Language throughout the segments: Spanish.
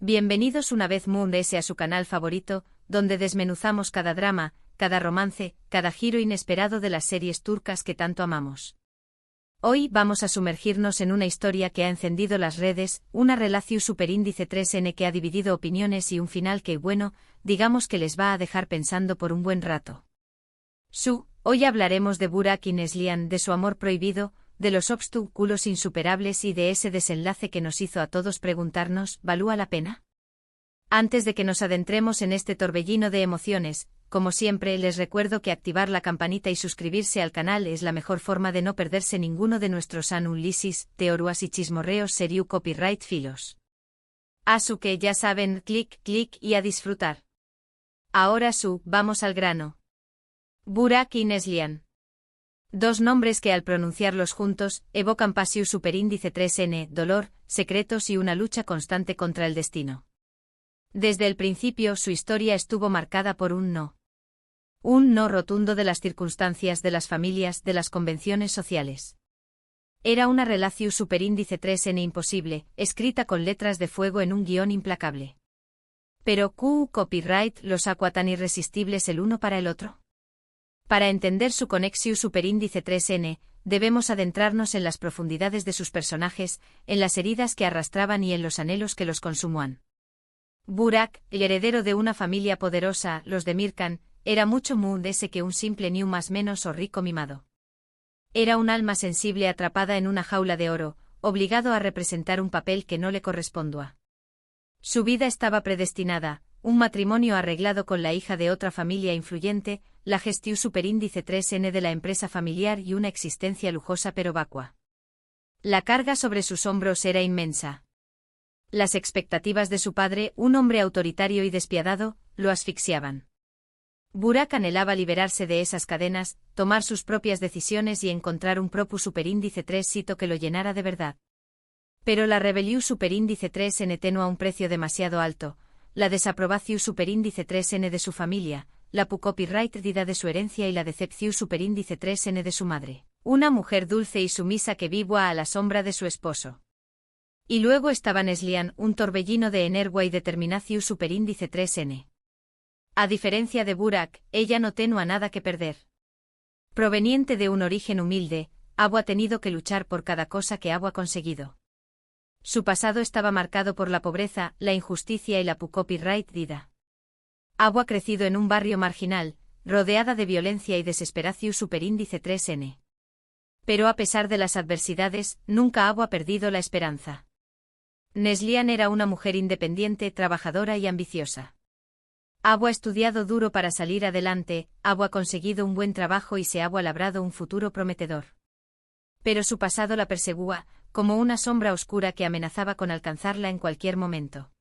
Bienvenidos una vez más a su canal favorito, donde desmenuzamos cada drama, cada romance, cada giro inesperado de las series turcas que tanto amamos. Hoy vamos a sumergirnos en una historia que ha encendido las redes, una relación superíndice 3N que ha dividido opiniones y un final que, bueno, digamos que les va a dejar pensando por un buen rato. Hoy hablaremos de Burak y Neslihan, de su amor prohibido, de los obstáculos insuperables y de ese desenlace que nos hizo a todos preguntarnos, ¿valúa la pena? Antes de que nos adentremos en este torbellino de emociones, como siempre les recuerdo que activar la campanita y suscribirse al canal es la mejor forma de no perderse ninguno de nuestros análisis, teorías y chismorreos seriu copyright filos. Así que ya saben, clic y a disfrutar. Ahora vamos al grano. Burak y Neslihan. Dos nombres que al pronunciarlos juntos, evocan pasión superíndice 3N, dolor, secretos y una lucha constante contra el destino. Desde el principio su historia estuvo marcada por un no. Un no rotundo de las circunstancias, de las familias, de las convenciones sociales. Era una relación superíndice 3N imposible, escrita con letras de fuego en un guión implacable. Pero copyright los hace tan irresistibles el uno para el otro. Para entender su conexión superíndice 3N, debemos adentrarnos en las profundidades de sus personajes, en las heridas que arrastraban y en los anhelos que los consumían. Burak, el heredero de una familia poderosa, los Demirkan, era mucho más que un simple niño más menos o rico mimado. Era un alma sensible atrapada en una jaula de oro, obligado a representar un papel que no le correspondía. Su vida estaba predestinada, un matrimonio arreglado con la hija de otra familia influyente, la gestión superíndice 3N de la empresa familiar y una existencia lujosa pero vacua. La carga sobre sus hombros era inmensa. Las expectativas de su padre, un hombre autoritario y despiadado, lo asfixiaban. Burak anhelaba liberarse de esas cadenas, tomar sus propias decisiones y encontrar un propio superíndice 3 sito que lo llenara de verdad. Pero la rebelión superíndice 3N tenía un precio demasiado alto, la desaprobación superíndice 3N de su familia, la copyright de su herencia y la decepción superíndice 3N de su madre, una mujer dulce y sumisa que vivía a la sombra de su esposo. Y luego estaba Neslihan, un torbellino de energía y determinación superíndice 3N. A diferencia de Burak, ella no tenía nada que perder. Proveniente de un origen humilde, ha tenido que luchar por cada cosa que ha conseguido. Su pasado estaba marcado por la pobreza, la injusticia y la copyright dida. Ha crecido en un barrio marginal, rodeada de violencia y desesperación superíndice 3N. Pero a pesar de las adversidades, nunca ha perdido la esperanza. Neslihan era una mujer independiente, trabajadora y ambiciosa. Ha estudiado duro para salir adelante, ha conseguido un buen trabajo y se ha labrado un futuro prometedor. Pero su pasado la perseguía, como una sombra oscura que amenazaba con alcanzarla en cualquier momento.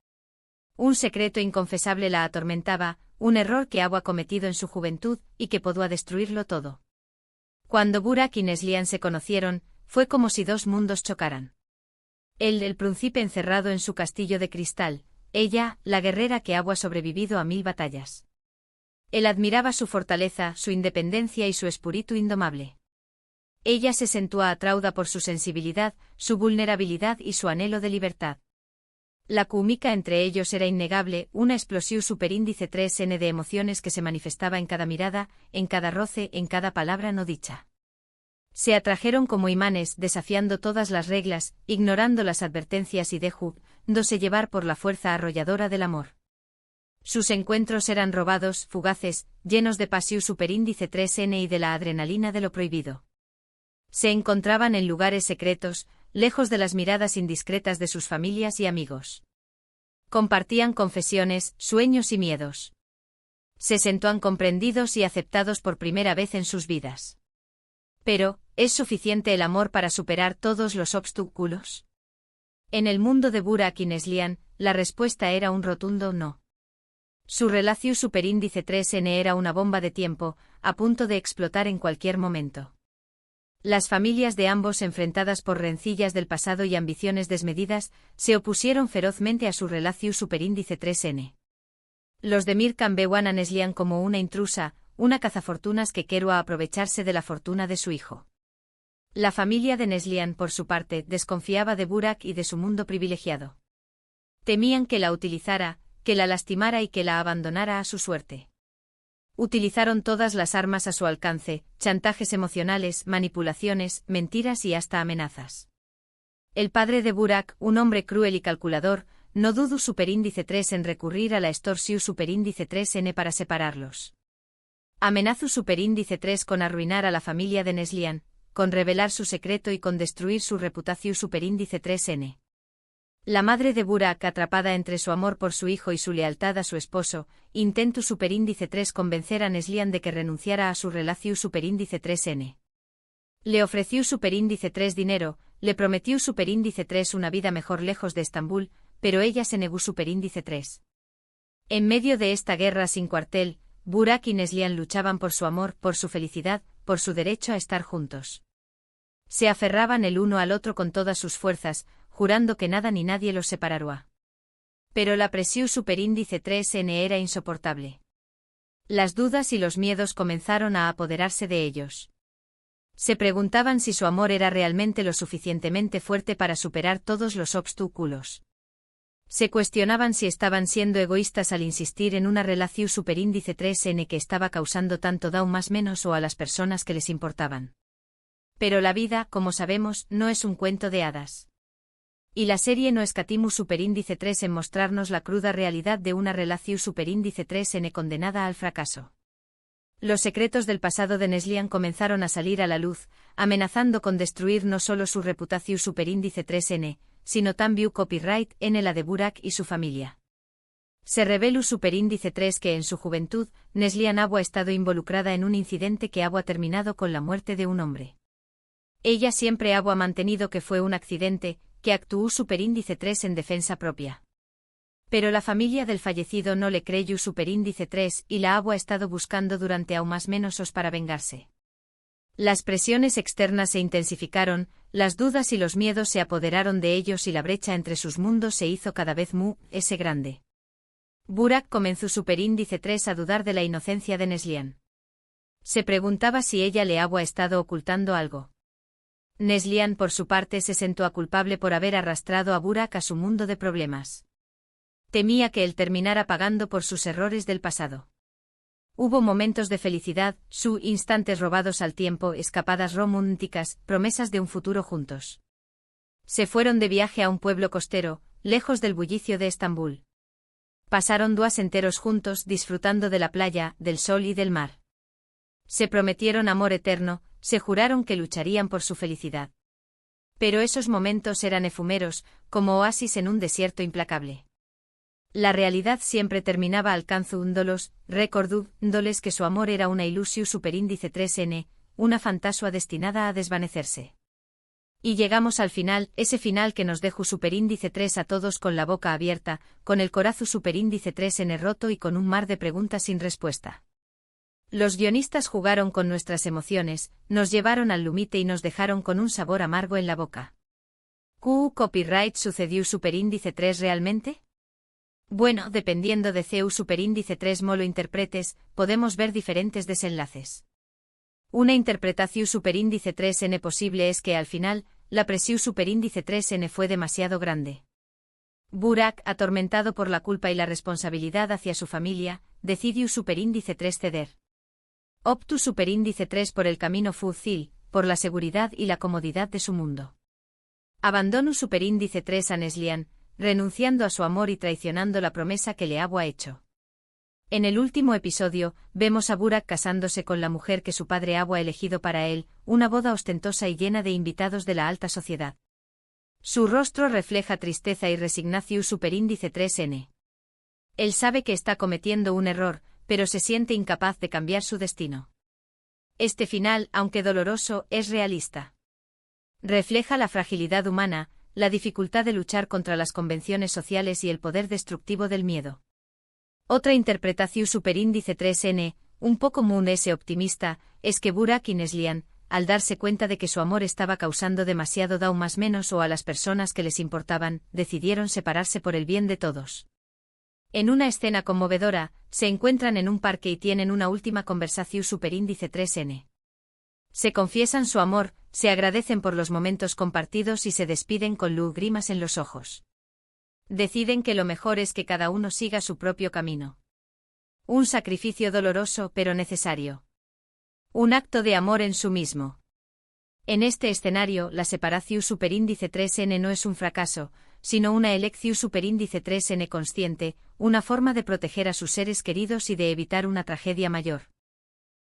Un secreto inconfesable la atormentaba, un error que ha cometido en su juventud y que podía destruirlo todo. Cuando Burak y Neslihan se conocieron, fue como si dos mundos chocaran. Él, el príncipe encerrado en su castillo de cristal, ella, la guerrera que ha sobrevivido a 1000 batallas. Él admiraba su fortaleza, su independencia y su espíritu indomable. Ella se sentía atraída por su sensibilidad, su vulnerabilidad y su anhelo de libertad. La química entre ellos era innegable, una explosión superíndice 3N de emociones que se manifestaba en cada mirada, en cada roce, en cada palabra no dicha. Se atrajeron como imanes, desafiando todas las reglas, ignorando las advertencias y dejándose llevar por la fuerza arrolladora del amor. Sus encuentros eran robados, fugaces, llenos de pasión superíndice 3N y de la adrenalina de lo prohibido. Se encontraban en lugares secretos, lejos de las miradas indiscretas de sus familias y amigos. Compartían confesiones, sueños y miedos. Se sentían comprendidos y aceptados por primera vez en sus vidas. Pero, ¿es suficiente el amor para superar todos los obstáculos? En el mundo de Burak y Neslihan, la respuesta era un rotundo no. Su relación superíndice 3N era una bomba de tiempo, a punto de explotar en cualquier momento. Las familias de ambos, enfrentadas por rencillas del pasado y ambiciones desmedidas, se opusieron ferozmente a su relación superíndice 3N. Los Demirkan veían a Neslihan como una intrusa, una cazafortunas que quería aprovecharse de la fortuna de su hijo. La familia de Neslihan, por su parte, desconfiaba de Burak y de su mundo privilegiado. Temían que la utilizara, que la lastimara y que la abandonara a su suerte. Utilizaron todas las armas a su alcance: chantajes emocionales, manipulaciones, mentiras y hasta amenazas. El padre de Burak, un hombre cruel y calculador, no dudó superíndice 3 en recurrir a la extorsión superíndice 3n para separarlos. Amenazó superíndice 3 con arruinar a la familia de Neslihan, con revelar su secreto y con destruir su reputación superíndice 3n. La madre de Burak, atrapada entre su amor por su hijo y su lealtad a su esposo, intentó superíndice 3 convencer a Neslihan de que renunciara a su relación superíndice 3n. Le ofreció superíndice 3 dinero, le prometió superíndice 3 una vida mejor lejos de Estambul, pero ella se negó superíndice 3. En medio de esta guerra sin cuartel, Burak y Neslihan luchaban por su amor, por su felicidad, por su derecho a estar juntos. Se aferraban el uno al otro con todas sus fuerzas, jurando que nada ni nadie los separaría. Pero la presión superíndice 3n era insoportable. Las dudas y los miedos comenzaron a apoderarse de ellos. Se preguntaban si su amor era realmente lo suficientemente fuerte para superar todos los obstáculos. Se cuestionaban si estaban siendo egoístas al insistir en una relación superíndice 3n que estaba causando tanto daño más menos o a las personas que les importaban. Pero la vida, como sabemos, no es un cuento de hadas. Y la serie no escatimó superíndice 3 en mostrarnos la cruda realidad de una relación superíndice 3n condenada al fracaso. Los secretos del pasado de Neslihan comenzaron a salir a la luz, amenazando con destruir no solo su reputación superíndice 3n, sino también copyright en la de Burak y su familia. Se reveló superíndice 3 que en su juventud, Neslihan había estado involucrada en un incidente que había terminado con la muerte de un hombre. Ella siempre había mantenido que fue un accidente, que actuó superíndice 3 en defensa propia. Pero la familia del fallecido no le creyó superíndice 3 y la había estado buscando durante aún más menos para vengarse. Las presiones externas se intensificaron, las dudas y los miedos se apoderaron de ellos y la brecha entre sus mundos se hizo cada vez más grande. Burak comenzó superíndice 3 a dudar de la inocencia de Neslihan. Se preguntaba si ella le había estado ocultando algo. Neslihan por su parte se sentía culpable por haber arrastrado a Burak a su mundo de problemas. Temía que él terminara pagando por sus errores del pasado. Hubo momentos de felicidad, instantes robados al tiempo, escapadas románticas, promesas de un futuro juntos. Se fueron de viaje a un pueblo costero, lejos del bullicio de Estambul. Pasaron 2 enteros juntos disfrutando de la playa, del sol y del mar. Se prometieron amor eterno, se juraron que lucharían por su felicidad. Pero esos momentos eran efímeros, como oasis en un desierto implacable. La realidad siempre terminaba alcanzándolos, recordándoles que su amor era una ilusión superíndice 3n, una fantasía destinada a desvanecerse. Y llegamos al final, ese final que nos dejó superíndice 3 a todos con la boca abierta, con el corazón superíndice 3n roto y con un mar de preguntas sin respuesta. Los guionistas jugaron con nuestras emociones, nos llevaron al límite y nos dejaron con un sabor amargo en la boca. ¿Copyright sucedió superíndice 3 realmente? Bueno, dependiendo de CEU superíndice 3 mo lo interpretes, podemos ver diferentes desenlaces. Una interpretación superíndice 3n posible es que al final, la presión superíndice 3n fue demasiado grande. Burak, atormentado por la culpa y la responsabilidad hacia su familia, decidió superíndice 3 ceder. Optó superíndice 3 por el camino fácil, por la seguridad y la comodidad de su mundo. Abandonó superíndice 3 a Neslihan, renunciando a su amor y traicionando la promesa que le había hecho. En el último episodio, vemos a Burak casándose con la mujer que su padre había elegido para él, una boda ostentosa y llena de invitados de la alta sociedad. Su rostro refleja tristeza y resignación superíndice 3n. Él sabe que está cometiendo un error, pero se siente incapaz de cambiar su destino. Este final, aunque doloroso, es realista. Refleja la fragilidad humana, la dificultad de luchar contra las convenciones sociales y el poder destructivo del miedo. Otra interpretación superíndice 3n, un poco más optimista, es que Burak y Neslihan, al darse cuenta de que su amor estaba causando demasiado daño más menos o a las personas que les importaban, decidieron separarse por el bien de todos. En una escena conmovedora, se encuentran en un parque y tienen una última conversación superíndice 3n. Se confiesan su amor, se agradecen por los momentos compartidos y se despiden con lágrimas en los ojos. Deciden que lo mejor es que cada uno siga su propio camino. Un sacrificio doloroso pero necesario. Un acto de amor en sí mismo. En este escenario, la separación superíndice 3n no es un fracaso, sino una elección superíndice 3n consciente, una forma de proteger a sus seres queridos y de evitar una tragedia mayor.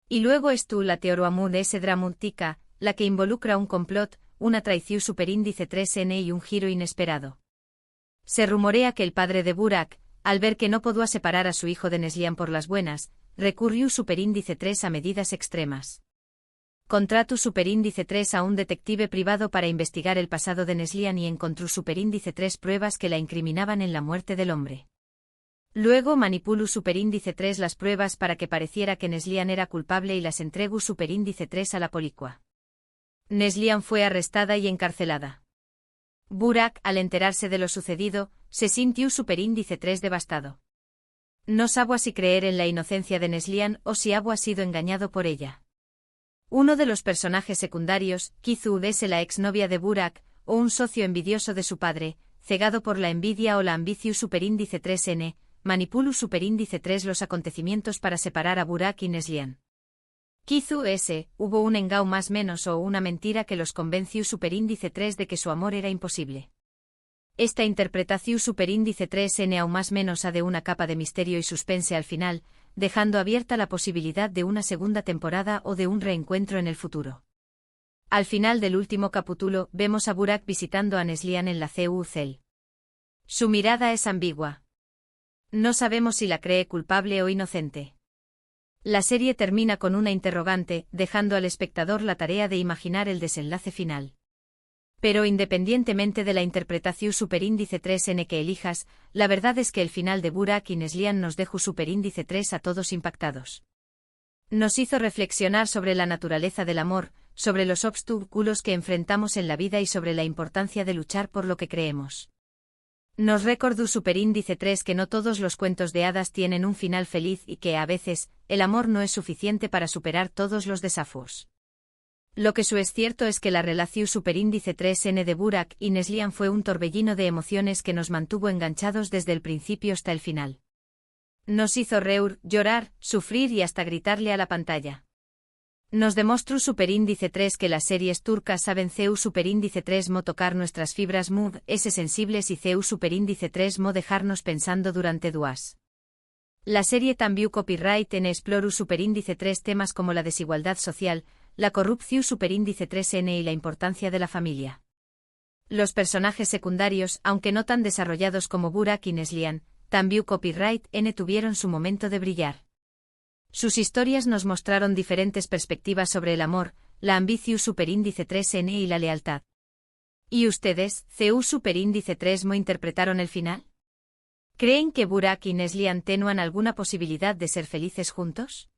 Y luego es tú la teoría S dramática, la que involucra un complot, una traición superíndice 3n y un giro inesperado. Se rumorea que el padre de Burak, al ver que no podía separar a su hijo de Neslihan por las buenas, recurrió superíndice 3 a medidas extremas. Contrató superíndice 3 a un detective privado para investigar el pasado de Neslihan y encontró superíndice 3 pruebas que la incriminaban en la muerte del hombre. Luego manipuló superíndice 3 las pruebas para que pareciera que Neslihan era culpable y las entregó superíndice 3 a la policía. Neslihan fue arrestada y encarcelada. Burak, al enterarse de lo sucedido, se sintió superíndice 3 devastado. No sabía si creer en la inocencia de Neslihan o si había sido engañado por ella. Uno de los personajes secundarios, Kizu es la exnovia de Burak, o un socio envidioso de su padre, cegado por la envidia o la ambición superíndice 3n, manipuló superíndice 3 los acontecimientos para separar a Burak y Neslihan. Kizu hubo un engao más menos o una mentira que los convenció superíndice 3 de que su amor era imposible. Esta interpretación superíndice 3n aún más menos ha de una capa de misterio y suspense al final, dejando abierta la posibilidad de una segunda temporada o de un reencuentro en el futuro. Al final del último capítulo, vemos a Burak visitando a Neslihan en la CUCEL. Su mirada es ambigua. No sabemos si la cree culpable o inocente. La serie termina con una interrogante, dejando al espectador la tarea de imaginar el desenlace final. Pero independientemente de la interpretación superíndice 3n que elijas, la verdad es que el final de Burak y Neslihan nos dejó superíndice 3 a todos impactados. Nos hizo reflexionar sobre la naturaleza del amor, sobre los obstáculos que enfrentamos en la vida y sobre la importancia de luchar por lo que creemos. Nos recordó superíndice 3 que no todos los cuentos de hadas tienen un final feliz y que, a veces, el amor no es suficiente para superar todos los desafíos. Lo que es cierto es que la relación superíndice 3n de Burak y Neslihan fue un torbellino de emociones que nos mantuvo enganchados desde el principio hasta el final. Nos hizo reír, llorar, sufrir y hasta gritarle a la pantalla. Nos demostró superíndice 3 que las series turcas saben CEU superíndice 3 mo tocar nuestras fibras mood S sensibles y CEU superíndice 3 mo dejarnos pensando durante duas. La serie también copyright en exploru superíndice 3 temas como la desigualdad social, la corrupción superíndice 3n y la importancia de la familia. Los personajes secundarios, aunque no tan desarrollados como Burak y Neslihan, también copyright n tuvieron su momento de brillar. Sus historias nos mostraron diferentes perspectivas sobre el amor, la ambición superíndice 3n y la lealtad. ¿Y ustedes, CEU superíndice 3 mo interpretaron el final? ¿Creen que Burak y Neslihan tenían alguna posibilidad de ser felices juntos?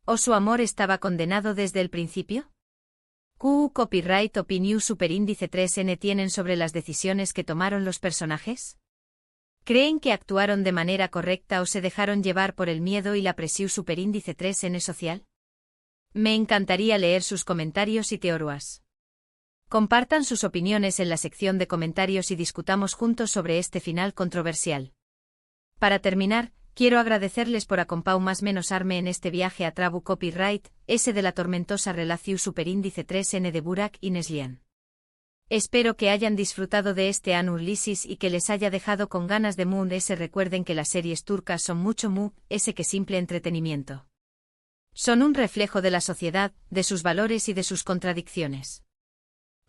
¿O su amor estaba condenado desde el principio? ¿Qué copyright opinión superíndice 3n tienen sobre las decisiones que tomaron los personajes? ¿Creen que actuaron de manera correcta o se dejaron llevar por el miedo y la presión superíndice 3n social? Me encantaría leer sus comentarios y teorías. Compartan sus opiniones en la sección de comentarios y discutamos juntos sobre este final controversial. Para terminar, quiero agradecerles por acompañarme en este viaje a Trabu Copyright, S de la tormentosa relación superíndice 3n de Burak y Neslihan. Espero que hayan disfrutado de este análisis y que les haya dejado con ganas de Moon S. Recuerden que las series turcas son mucho Moon S que simple entretenimiento. Son un reflejo de la sociedad, de sus valores y de sus contradicciones.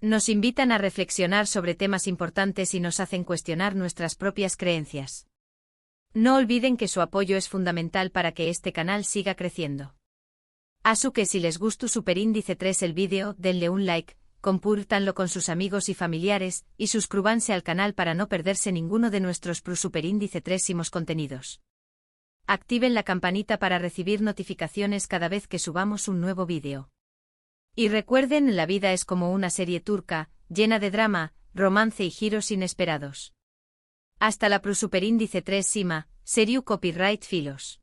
Nos invitan a reflexionar sobre temas importantes y nos hacen cuestionar nuestras propias creencias. No olviden que su apoyo es fundamental para que este canal siga creciendo. Así que si les gustó superíndice 3 el vídeo, denle un like, compártanlo con sus amigos y familiares, y suscríbanse al canal para no perderse ninguno de nuestros superíndice 3 contenidos. Activen la campanita para recibir notificaciones cada vez que subamos un nuevo vídeo. Y recuerden, la vida es como una serie turca, llena de drama, romance y giros inesperados. Hasta la superíndice 3 Sima, Seriu Copyright Filos.